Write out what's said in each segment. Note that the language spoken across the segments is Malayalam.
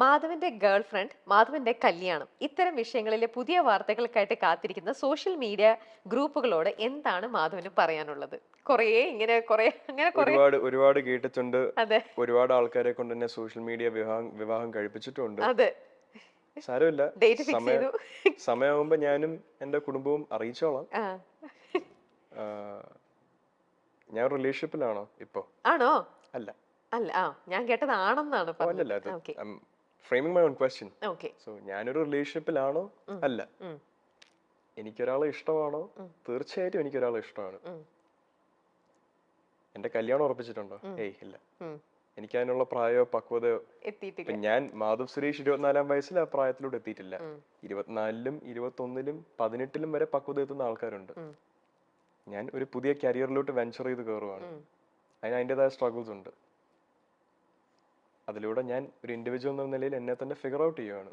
മാധവന്റെ ഗേൾ ഫ്രണ്ട്, മാധവന്റെ കല്യാണം, ഇത്തരം വിഷയങ്ങളിലെ പുതിയ വാർത്തകൾക്കായിട്ട് കാത്തിരിക്കുന്ന സോഷ്യൽ മീഡിയ ഗ്രൂപ്പുകളോട് എന്താണ് മാധവന് പറയാനുള്ളത്? കുറേ ഇങ്ങനെ കുറേ അങ്ങനെ കുറേ. ഒരുപാട് ഒരുപാട് കേട്ടിട്ടുണ്ട്. അതെ ഒരുപാട് ആൾക്കാരെ കൊണ്ട് തന്നെ സോഷ്യൽ മീഡിയ വിവാഹം കഴിപ്പിച്ചിട്ടുണ്ട്. അതെ, സാരമില്ല. ഡേറ്റ് ഫിക്സ് സമയം ചെയ്തു. സമയമാകുമ്പോ ഞാനും എന്റെ കുടുംബവും അറിയിച്ചോളാം. ആ, ഞാൻ റിലേഷൻഷിപ്പിലാണോ ഇപ്പോ? ആണോ? അല്ല. അല്ല, ഞാൻ കേട്ടത് ആണെന്നാണ് പറഞ്ഞത്. അല്ലല്ല. Okay framing my own question. Okay. So ഞാനൊരു റിലേഷൻഷിപ്പിലാണോ? അല്ല. എനിക്കൊരാളെ ഇഷ്ടമാണോ? തീർച്ചയായിട്ടും എനിക്കൊരാളെ ഇഷ്ടമാണ്. എന്റെ കല്യാണം ഉറപ്പിച്ചിട്ടുണ്ടോ? ഏയ് ഇല്ല. എനിക്ക് അതിനുള്ള പ്രായമോ പക്വതയോ എത്തിയിട്ടില്ല. ഞാൻ മാധവ് സുരേഷ് 24-ാം വയസ്സിൽ ആ പ്രായത്തിലൂടെ എത്തിയിട്ടില്ല. 24-ലും 21-ലും 18-ലും വരെ പക്വത എത്തുന്ന ആൾക്കാരുണ്ട്. ഞാൻ ഒരു പുതിയ കരിയറിലോട്ട് വെഞ്ചർ ചെയ്ത് കയറുവാണ്. അതിന് അതിൻ്റെതായ സ്ട്രഗിൾസ് ഉണ്ട്. അതിലൂടെ ഞാൻ ഒരു ഇൻഡിവിജ്വൽ എന്ന നിലയിൽ എന്നെ തന്നെ ഫിഗർ ഔട്ട് ചെയ്യുകയാണ്.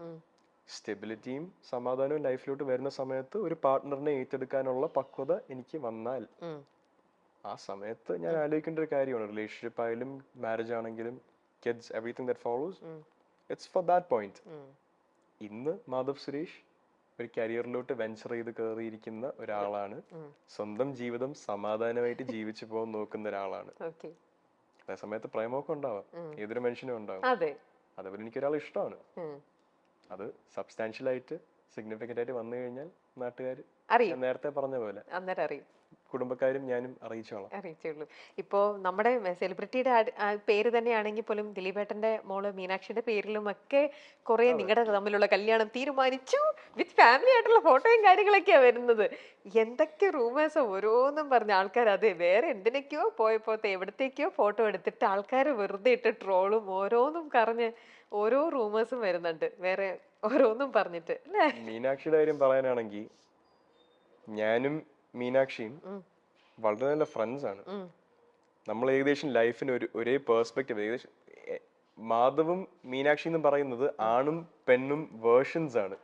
സ്റ്റെബിലിറ്റിയും സമാധാനവും ലൈഫിലോട്ട് വരുന്ന സമയത്ത് ഒരു പാർട്ട്ണറിനെ ഏറ്റെടുക്കാനുള്ള പക്വത എനിക്ക് വന്നാൽ ആ സമയത്ത് ഞാൻ ആലോചിക്കേണ്ട ഒരു കാര്യമാണ്. റിലേഷൻഷിപ്പ് ആയാലും മാരേജ് ആണെങ്കിലും kids everything that follows, it's for that point. ഇന്ന് മാധവ് സുരേഷ് ഒരു കരിയറിലോട്ട് വെഞ്ചർ ചെയ്ത് കയറിയിരിക്കുന്ന ഒരാളാണ്. സ്വന്തം ജീവിതം സമാധാനമായിട്ട് ജീവിച്ചു പോകാൻ നോക്കുന്ന ഒരാളാണ്. അതേ സമയത്ത് പ്രേമമൊക്കെ ഉണ്ടാവാം, ഏതൊരു മനുഷ്യനും ഉണ്ടാവും. അതേപോലെ എനിക്കൊരാൾ ഇഷ്ടമാണ്. അത് സബ്സ്റ്റാൻഷ്യൽ ആയിട്ട് സിഗ്നിഫിക്കന്റ് ആയിട്ട് വന്നു കഴിഞ്ഞാൽ നാട്ടുകാർ നേരത്തെ പറഞ്ഞ പോലെ കുടുംബക്കാരും ഞാനും അറിയിച്ചോളൂ. ഇപ്പോ നമ്മുടെ സെലിബ്രിറ്റിയുടെ പേര് തന്നെയാണെങ്കിൽ പോലും ദിലീപേട്ടന്റെ മോള് മീനാക്ഷിയുടെ പേരിലും ഒക്കെ കുറെ നിങ്ങളുടെ തമ്മിലുള്ള കല്യാണം തീരുമാനിച്ചു വിത്ത് ഫാമിലി ആയിട്ടുള്ള ഫോട്ടോയും കാര്യങ്ങളൊക്കെയാ വരുന്നത്. എന്തൊക്കെ റൂമേഴ്സ് ഓരോന്നും പറഞ്ഞ ആൾക്കാർ അതെ വേറെ എന്തിനൊക്കെയോ പോയപ്പോത്തെ എവിടത്തേക്കോ ഫോട്ടോ എടുത്തിട്ട് ആൾക്കാർ വെറുതെ ഇട്ട് ട്രോളും ഓരോന്നും പറഞ്ഞ് ഓരോ റൂമേഴ്സും വരുന്നുണ്ട് വേറെ ഓരോന്നും പറഞ്ഞിട്ട് അല്ലേ? മീനാക്ഷിയുടെ കാര്യം പറയാനാണെങ്കിൽ ഞാനും മീനാക്ഷിയും വളരെ നല്ല ഫ്രണ്ട്സ് ആണ്. നമ്മൾ ഏകദേശം ലൈഫിന് ഒരേ പേഴ്സ്പെക്റ്റീവ്. ഏകദേശം മാധവും മീനാക്ഷി എന്ന് പറയുന്നത് ആണും പെണ്ണും വേർഷൻസ് ആണ്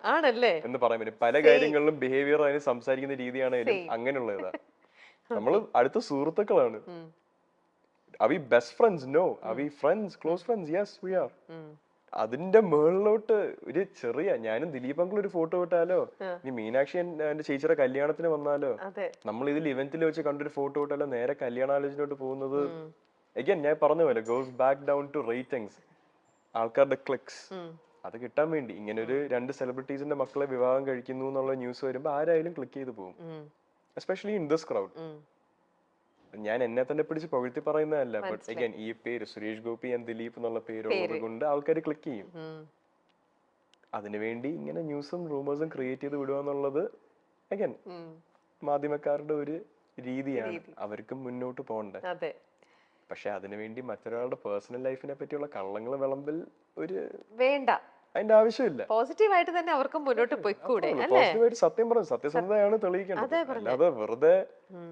എന്ന് പറയാൻ പറ്റും. പല കാര്യങ്ങളിലും ബിഹേവിയർ അതിന് സംസാരിക്കുന്ന രീതിയാണെങ്കിലും അങ്ങനെയുള്ള ഇതാ. നമ്മൾ അടുത്ത സുഹൃത്തുക്കളാണ്. Are we best friends? No. Are we friends? Close friends? Yes, we are. അതിന്റെ മുകളിലോട്ട് ഒരു ചെറിയ ഞാനും ദിലീപ് അങ്കിൾ ഒരു ഫോട്ടോ ഇട്ടാലോ, ഇനി മീനാക്ഷി എന്റെ ചേച്ചിയുടെ കല്യാണത്തിന് വന്നാലോ, നമ്മൾ ഇതിൽ ഇവന്റിൽ വെച്ച് കണ്ടൊരു ഫോട്ടോ ഇട്ടാലോ നേരെ കല്യാണാലോചനയോട്ട് പോകുന്നത് അഗൈൻ ഞാൻ പറഞ്ഞ പോലെ goes back down to ratings, ആൾക്കാരുടെ ക്ലിക്സ്. അത് കിട്ടാൻ വേണ്ടി ഇങ്ങനെ ഒരു രണ്ട് സെലിബ്രിറ്റീസിന്റെ മക്കളെ വിവാഹം കഴിക്കുന്നു എന്നുള്ള ന്യൂസ് വരുമ്പോൾ ആരായാലും ക്ലിക്ക് ചെയ്ത് പോകും, എസ്പെഷ്യലി ഇൻ ദിസ് ക്രൗഡ്. ഞാൻ എന്നെ തന്നെ പിടിച്ച് പുകഴ്ത്തി പറയുന്നതല്ല, ബട്ട് അഗൈൻ ഈ പേര് സുരേഷ് ഗോപി ആൻഡ് ദിലീപ് എന്നുള്ള പേരുള്ളത് കൊണ്ട് ആൾക്കാർ ക്ലിക്ക് ചെയ്യും. അതിനുവേണ്ടി ഇങ്ങനെ ന്യൂസും റൂമേഴ്സും ക്രിയേറ്റ് ചെയ്ത് വിടുക എന്നുള്ളത് അഗൈൻ മാധ്യമക്കാരുടെ ഒരു രീതിയാണ്. അവർക്കും മുന്നോട്ട് പോകണ്ടേ. പക്ഷെ അതിനുവേണ്ടി മറ്റൊരാളുടെ പേഴ്സണൽ ലൈഫിനെ പറ്റിയുള്ള കള്ളങ്ങൾ വിളമ്പൽ ഒരു വേണ്ട, അതിന്റെ ആവശ്യമില്ല. പോസിറ്റീവായിട്ട് തന്നെ അവർക്ക് മുന്നോട്ട് പോയിക്കൂടെ? പോസിറ്റീവായിട്ട് സത്യം പറഞ്ഞു സത്യസന്ധതയാണ് തെളിയിക്കേണ്ടത്, അല്ലാതെ വെറുതെ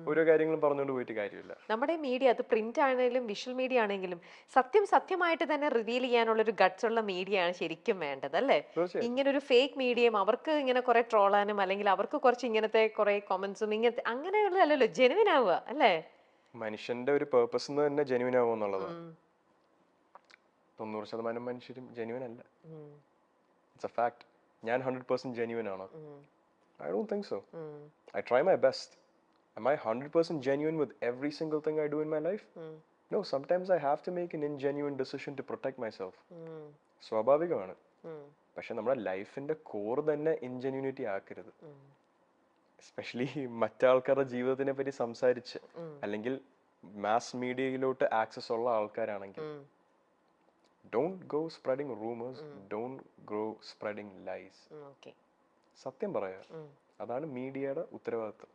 ഓരോ കാര്യങ്ങളും പറഞ്ഞുകൊണ്ട് പോയിട്ട് കാര്യമില്ല. നമ്മുടെ മീഡിയ, അത് പ്രിന്റ് ആണെങ്കിലും വിഷ്വൽ മീഡിയ ആണെങ്കിലും സത്യമായിട്ട് തന്നെ റിവീൽ ചെയ്യാനുള്ള ഒരു ഗട്ട്സ് ഉള്ള മീഡിയ ആണ് ശരിക്കും വേണ്ടത്, അല്ലേ? ഇങ്ങനെ ഒരു ഫേക്ക് മീഡിയയും അവർക്ക് ഇങ്ങനെ കുറെ ട്രോളാനും അല്ലെങ്കിൽ അവർക്ക് കുറച്ച് ഇങ്ങനത്തെ കുറെ കൊമന്റ്സും ഇങ്ങനത്തെ അങ്ങനെയുള്ളതല്ലോ ജെനുവിൻ ആവുക, അല്ലേ? മനുഷ്യന്റെ ഒരു പേർപ്പസ് തന്നെ ജെനുവിൻ ആവുക എന്നുള്ളതാണ്. 90% മനുഷ്യരും ജെനുവിൻ അല്ല. It's a fact. ഞാൻ 100% genuine ആണോ? I don't think so. I try my best. Am I 100% genuine with every single thing I do in my life? No, sometimes I have to make an ingenuine decision to protect myself. സ്വാഭാവികമാണ്. പക്ഷെ നമ്മുടെ ലൈഫിന്റെ കോർ തന്നെ ഇൻജെന്യൂനിറ്റി ആക്കരുത്. എസ്പെഷ്യലി മറ്റാൾക്കാരുടെ ജീവിതത്തിനെ പറ്റി സംസാരിച്ച് അല്ലെങ്കിൽ മാസ് മീഡിയയിലോട്ട് ആക്സസ് ഉള്ള ആൾക്കാരാണെങ്കിൽ don't go spreading rumors, don't go spreading lies. സത്യം പറയാ, അതാണ് മീഡിയയുടെ ഉത്തരവാദിത്വം.